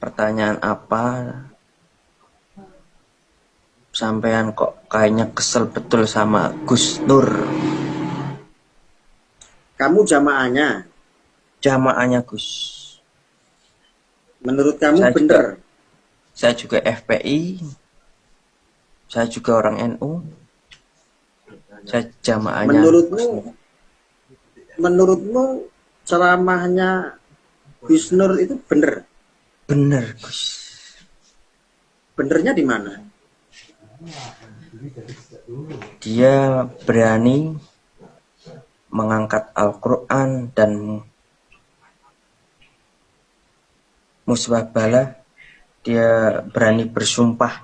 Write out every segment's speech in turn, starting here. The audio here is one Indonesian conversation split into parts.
Pertanyaan apa? Sampean kok kayaknya kesel betul sama Gus Nur. Kamu jamaahnya. Jamaahnya Gus. Menurut kamu benar? Saya juga FPI. Saya juga orang NU. Saya jamaahnya. Menurutmu ceramahnya Gus Nur itu benar? Benar, Gus. Benernya di mana? Dia berani mengangkat Al-Quran dan musbah. Dia berani bersumpah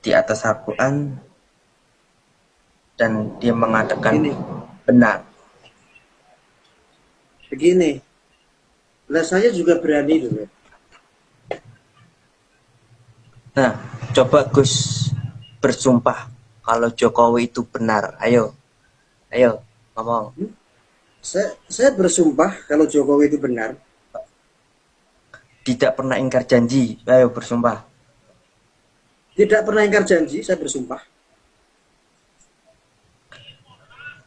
di atas Al-Quran dan dia mengatakan benar. Begini, lah saya juga berani dulu. Nah, coba Gus bersumpah kalau Jokowi itu benar. Ayo ngomong. Saya bersumpah kalau Jokowi itu benar. Tidak pernah ingkar janji. Ayo bersumpah. Tidak pernah ingkar janji, saya bersumpah.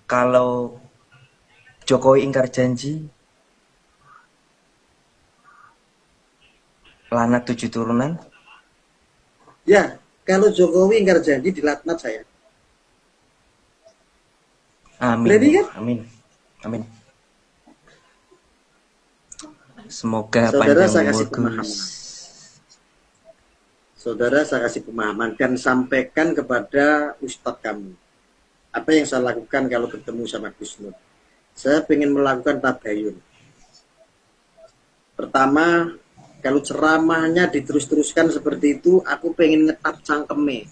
Kalau Jokowi ingkar janji, lanat 7 turunan. Ya, kalau Jokowi ingkar janji dilaknat saya. Amin. Berarti kan? Amin. Semoga Saudara, panjang umur Gus. Saudara, saya kasih pemahaman dan sampaikan kepada ustadz kamu. Apa yang saya lakukan kalau ketemu sama Gus Nur? Saya ingin melakukan tabayun. Pertama, kalau ceramahnya diterus-teruskan seperti itu, aku pengen ngetap cangkeme.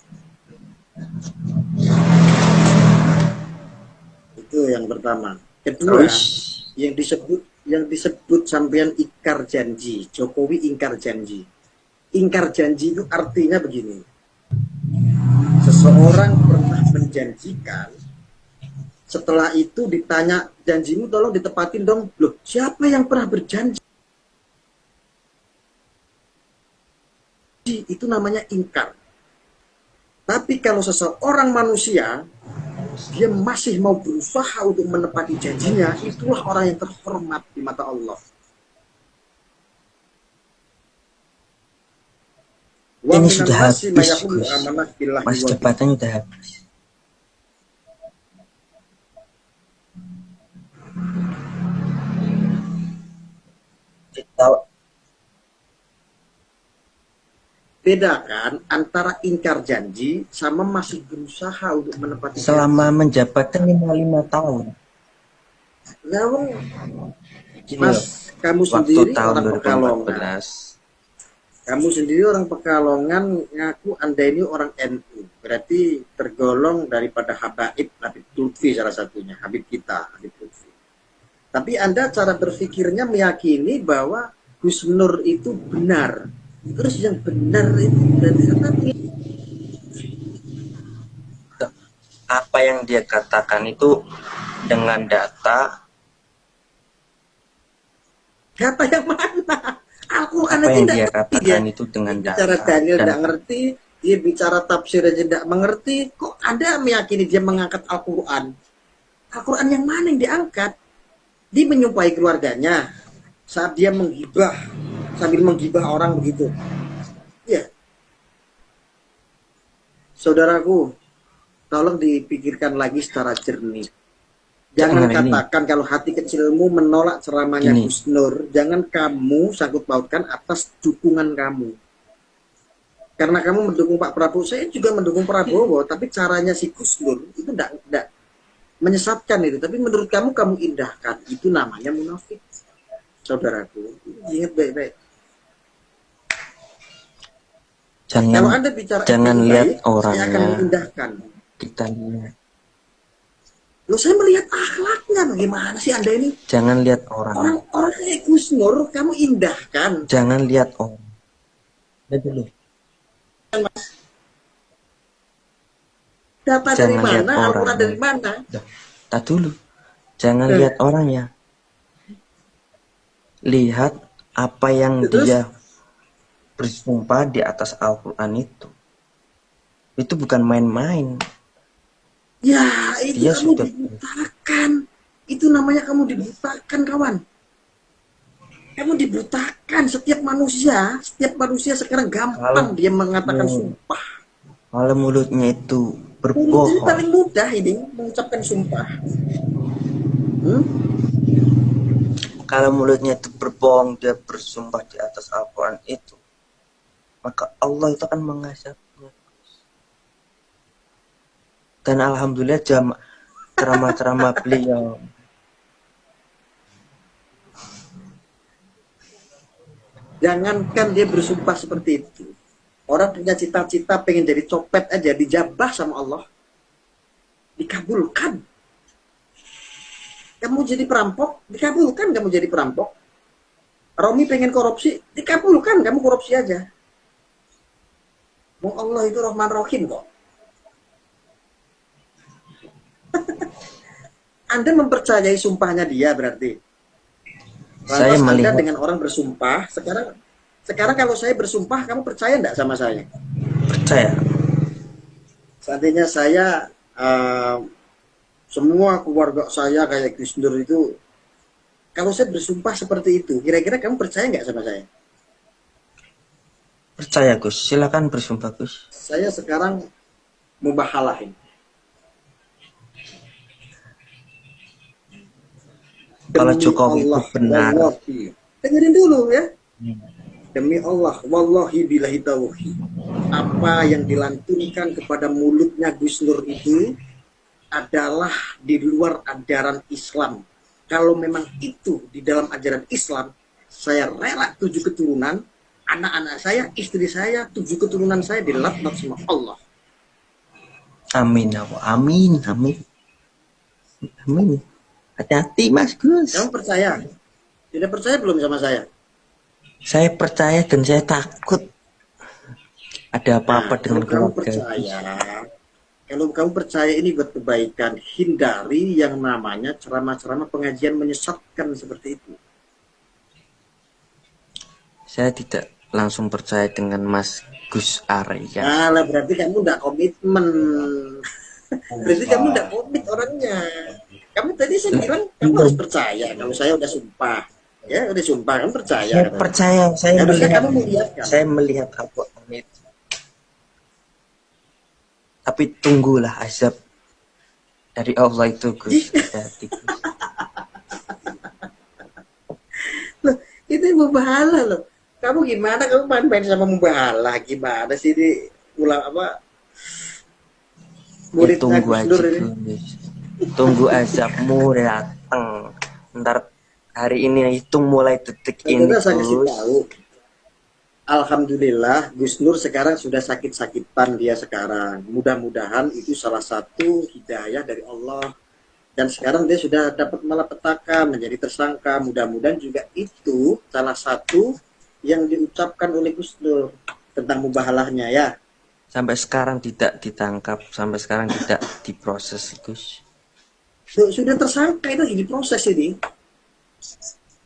Itu yang pertama. Kedua, yang disebut sampean ingkar janji, Jokowi ingkar janji. Ingkar janji itu artinya begini. Seseorang pernah menjanjikan, setelah itu ditanya, janjimu tolong ditepatin dong. Loh, siapa yang pernah berjanji? Itu namanya ingkar. Tapi kalau seseorang manusia dia masih mau berusaha untuk menepati janjinya, itulah orang yang terhormat di mata Allah. Ini sudah habis, Gus. Mas debatannya sudah habis. Bedakan antara ingkar janji sama masih berusaha untuk menepati janji. Selama menjabat 5 tahun. Namun, Mas, kamu sendiri orang Pekalongan. Kamu sendiri orang Pekalongan, ngaku Anda ini orang NU. Berarti tergolong daripada Habib Lutfi salah satunya, Habib kita, Habib Lutfi. Tapi Anda cara berpikirnya meyakini bahwa Gus Nur itu benar. Terus yang benar itu berarti apa yang dia katakan itu dengan data. Data yang mana? Al-Quran apa yang dia katakan ya. Itu dengan data. Bicara Daniel tidak ngerti, dia bicara tafsir aja tidak mengerti. Kok Anda meyakini dia mengangkat Al-Quran? Al-Quran yang mana yang diangkat? Dia menyumpahi keluarganya saat dia menghibah, sambil menghibah orang begitu. Ya, saudaraku, tolong dipikirkan lagi secara jernih. Jangan katakan kalau hati kecilmu menolak ceramahnya Gus Nur, jangan kamu sangkut pautkan atas dukungan kamu. Karena kamu mendukung Pak Prabowo, saya juga mendukung Prabowo, tapi caranya si Gus Nur itu tidak menyesatkan itu. Tapi menurut kamu indahkan, itu namanya munafik. Saudaraku, ingat baik-baik. Kalau Anda bicara jangan lihat baik, orangnya. saya akan mengindahkan. Kita lihat. Loh, saya melihat akhlaknya. Bagaimana sih Anda ini? Jangan lihat orang. Orang Gus Nur kamu indahkan. Jangan lihat orang. Lihat dulu. Data dari mana? Al-Quran dari mana? Tak dulu. Jangan lihat orangnya. Lihat apa yang Terus? dia bersumpah di atas Al-Quran itu bukan main-main. Ya, itu Dia kamu sudah dibutakan. Itu namanya kamu dibutakan, kawan. Kamu dibutakan. Setiap manusia sekarang kalau gampang dia mengatakan sumpah. kalau mulutnya itu Mulut ini berbohong, paling mudah ini mengucapkan sumpah. Hmm? kalau mulutnya itu berbohong, dia bersumpah di atas Al-Quran itu, maka Allah itu akan mengazabnya. Dan alhamdulillah ceramah-ceramah beliau, Jangankan dia bersumpah seperti itu. Orang punya cita-cita pengen jadi copet aja, dijabah sama Allah. Dikabulkan. Kamu jadi perampok, dikabulkan kamu jadi perampok. Romi pengen korupsi, dikabulkan kamu korupsi aja. Mau Allah itu Rahman Rahim kok. Anda mempercayai sumpahnya dia berarti. saya Lantas Anda melihat, dengan orang bersumpah, sekarang kalau saya bersumpah, kamu percaya enggak sama saya? percaya. Seandainya saya semua keluarga saya kayak Gus Dur itu, kalau saya bersumpah seperti itu, kira-kira kamu percaya nggak sama saya? Percaya Gus, silakan bersumpah Gus. Saya sekarang mubahalahin. Kalau Demi Jokowi itu Allah, benar, wallahi. Dengerin dulu ya. Demi Allah, wallahi billahi tauhid. Apa yang dilantunkan kepada mulutnya Gus Nur itu adalah di luar ajaran Islam. Kalau memang itu di dalam ajaran Islam, saya rela 7 keturunan, anak-anak saya, istri saya, 7 keturunan saya dilaknat sama Allah. amin ya Allah, amin, amin, amin. Hati-hati Mas Gus. Kamu percaya? Tidak percaya belum sama saya? Saya percaya dan saya takut ada apa-apa dengan keluarga. Kalau kamu percaya ini buat kebaikan, hindari yang namanya ceramah-ceramah pengajian menyesatkan seperti itu. Saya tidak langsung percaya dengan Mas Gus Arya. Nah, berarti kamu tidak komitmen. Berarti kamu tidak komit orangnya. Kamu tadi saya bilang kamu harus percaya. Kalau saya udah sumpah, ya udah sumpah, kamu percaya. Saya percaya, saya melihat Al-Quran itu. Tapi tunggulah azab dari Allah itu Gus. Hati-hati Gus. Loh, itu mubahala loh. Kamu gimana? Kamu main-main sama mubahala? Gimana sih ini ulang apa? Ya, tunggu aja Gus. Tunggu azabmu datang. Ntar hari ini hitung mulai detik ini saya kasih Gus. tahu. Alhamdulillah Gus Nur sekarang sudah sakit-sakitan dia sekarang. Mudah-mudahan itu salah satu hidayah dari Allah. Dan sekarang dia sudah dapat malapetaka menjadi tersangka. Mudah-mudahan juga itu salah satu yang diucapkan oleh Gus Nur tentang mubahalahnya ya. Sampai sekarang tidak ditangkap, sampai sekarang tidak diproses Gus. Sudah tersangka itu diproses ini.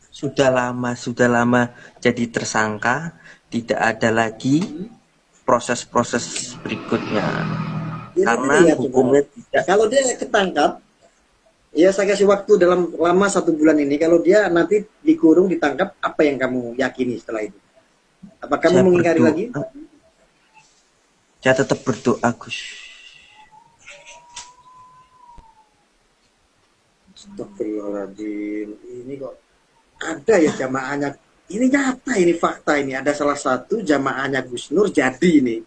Sudah lama jadi tersangka, tidak ada lagi proses-proses berikutnya. Jadi karena ya, hukumnya tidak. Kalau dia ketangkap, ya saya kasih waktu dalam lama 1 bulan ini. Kalau dia nanti dikurung, ditangkap, apa yang kamu yakini setelah itu? Apa kamu mengingkari lagi? Saya tetap berdoa Gus. Astagfirullahaladzim. Ini kok ada ya jamaahnya. Ini nyata, ini fakta ini. Ada salah satu jamaahnya Gus Nur jadi ini.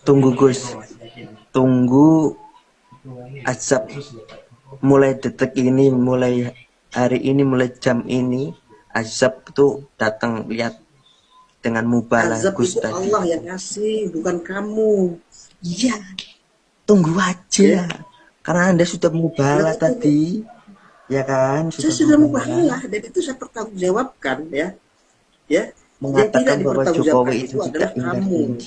Tunggu Gus. Tunggu azab. Mulai detik ini, mulai hari ini, mulai jam ini, azab tuh datang, lihat dengan mubalah Gus itu tadi. Allah yang ngasih, bukan kamu. Iya. Tunggu aja. Karena Anda sudah mubalah tadi. Ya kan? Saya sudah mubalah dan itu saya pertanggungjawabkan ya. Ya. Mengatakan bahwa Jokowi itu tidak kamu.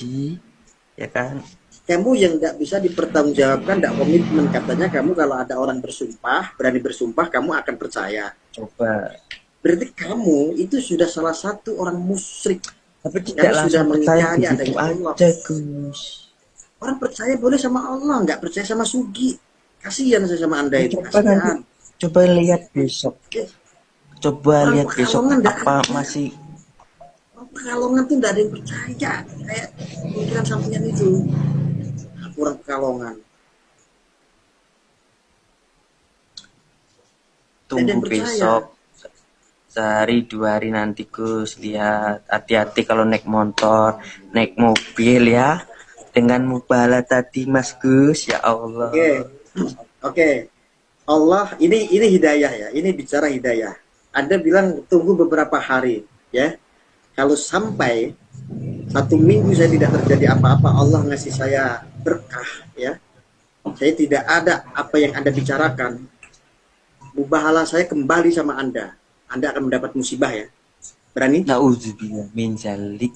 Ya kan? Kamu yang nggak bisa dipertanggungjawabkan, nggak komitmen. Katanya kamu kalau ada orang bersumpah, berani bersumpah, kamu akan percaya. Coba berarti kamu itu sudah salah satu orang musyrik. Tapi Kamu tidak sudah langsung percaya mengingkari begitu adanya Allah. aja, Gus. Orang percaya boleh sama Allah, nggak percaya sama Sugi. Kasihan saya sama Anda Ya, itu, coba nanti, kasihan. coba lihat besok. Oke, Coba orang lihat besok Pekalongan nggak apa ada. masih Orang Pekalongan tuh nggak ada yang percaya kayak pemikiran sampean itu. Orang Pekalongan. Nggak ada tunggu yang percaya. besok. Sehari 2 hari nanti Gus, lihat hati-hati kalau naik motor, naik mobil ya. Dengan mubalah tadi Mas Gus, ya Allah. Oke, oke. Allah ini hidayah ya. Ini bicara hidayah. Anda bilang tunggu beberapa hari ya. Kalau sampai 1 minggu saya tidak terjadi apa-apa, Allah ngasih saya berkah ya. Saya tidak ada apa yang Anda bicarakan. Mubahalah saya kembali sama Anda. Anda akan mendapat musibah ya. Berani? Nauzubillah min zalik.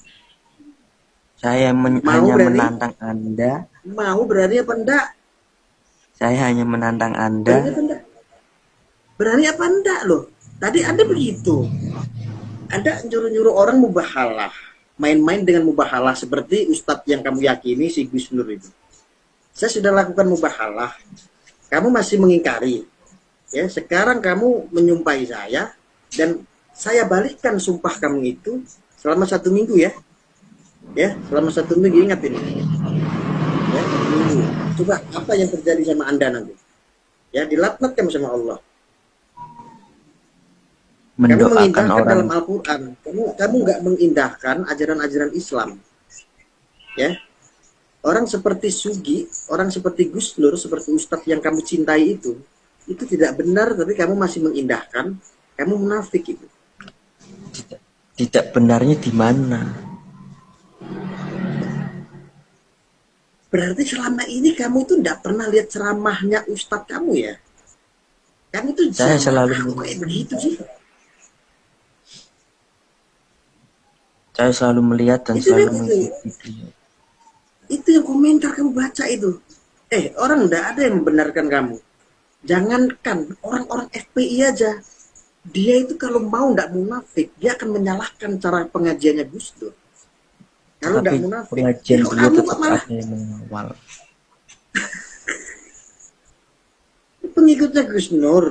Saya Mau hanya berani? menantang Anda. Mau berani apa enggak? Saya hanya menantang Berani Anda. apa enggak? Berani apa enggak loh? Tadi Anda begitu. Anda nyuruh-nyuruh orang mubahalah. Main-main dengan mubahalah seperti ustadz yang kamu yakini si Gus Nur itu. Saya sudah lakukan mubahalah. Kamu masih mengingkari. Ya, sekarang kamu menyumpahi saya dan saya balikkan sumpah kamu itu selama 1 minggu ya. Ya, selama 1 minggu ingat ini. Ya, 1 minggu. Coba apa yang terjadi sama Anda nanti? Ya, dilaknat kamu sama Allah. Kamu Mendoakan mengindahkan orang. dalam Al-Quran. Kamu nggak mengindahkan ajaran-ajaran Islam. Ya, orang seperti Sugi, orang seperti Gus Nur, seperti Ustadz yang kamu cintai itu tidak benar, tapi kamu masih mengindahkan, kamu munafik itu. Tidak benarnya di mana? Berarti selama ini kamu itu tidak pernah lihat ceramahnya Ustadz kamu ya? Kamu tuh Saya selalu aku kayak begitu sih. Saya selalu melihat dan Itu selalu itu, mengikuti. itu yang komentar kamu baca itu. Orang tidak ada yang membenarkan kamu. Jangankan orang-orang FPI aja, dia itu kalau mau tidak munafik, dia akan menyalahkan cara pengajiannya Gus Dur. Kalau tidak Tapi munafik, pengajian kok beliau kamu kok tetap malah ada yang mengawal. pengikutnya Gus Nur,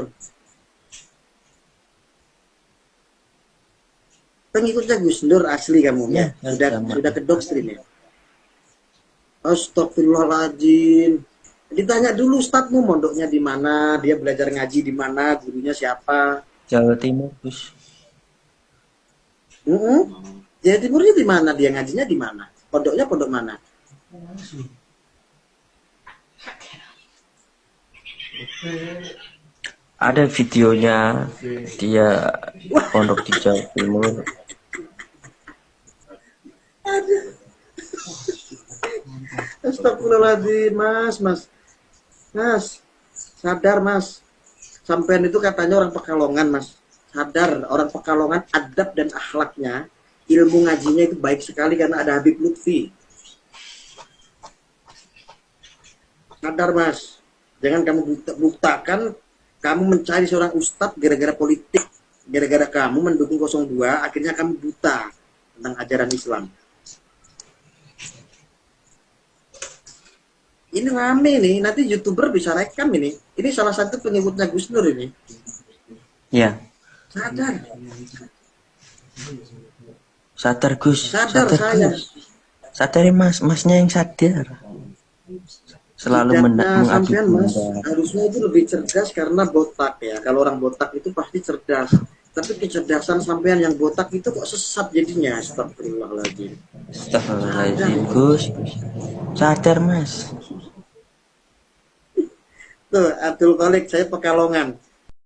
pengikutnya Gus Nur asli kamu ya, sudah ke doktrin ya. Astagfirullahaladzim. Ditanya dulu ustadzmu mondoknya di mana, dia belajar ngaji di mana, gurunya siapa. Jawa Timur, Gus. Jawa Timurnya di mana, dia ngajinya di mana, pondoknya pondok mana. Ada videonya dia pondok di Jawa Timur. Astagfirullahaladzim, mas, sadar mas, sampean itu katanya orang Pekalongan mas, sadar orang Pekalongan adab dan akhlaknya, ilmu ngajinya itu baik sekali karena ada Habib Lutfi. Sadar mas, jangan kamu buktakan kamu mencari seorang ustadz gara-gara politik, gara-gara kamu mendukung 02, akhirnya kamu buta tentang ajaran Islam. Ini rame nih, nanti YouTuber bisa rekam ini. Ini salah satu pengikutnya Gus Nur ini. Ya. Sadar. Sadar Gus. Sadar saya. Gus. Sadar ya mas, masnya yang sadar. Selalu mengadu sampean mas, harusnya itu lebih cerdas karena botak ya. Kalau orang botak itu pasti cerdas. Tapi kecerdasan sampean yang botak itu kok sesat jadinya. Astagfirullahaladzim. Astagfirullahaladzim Gus. Sadar mas. Tuh, Abdul Khalik, saya Pekalongan.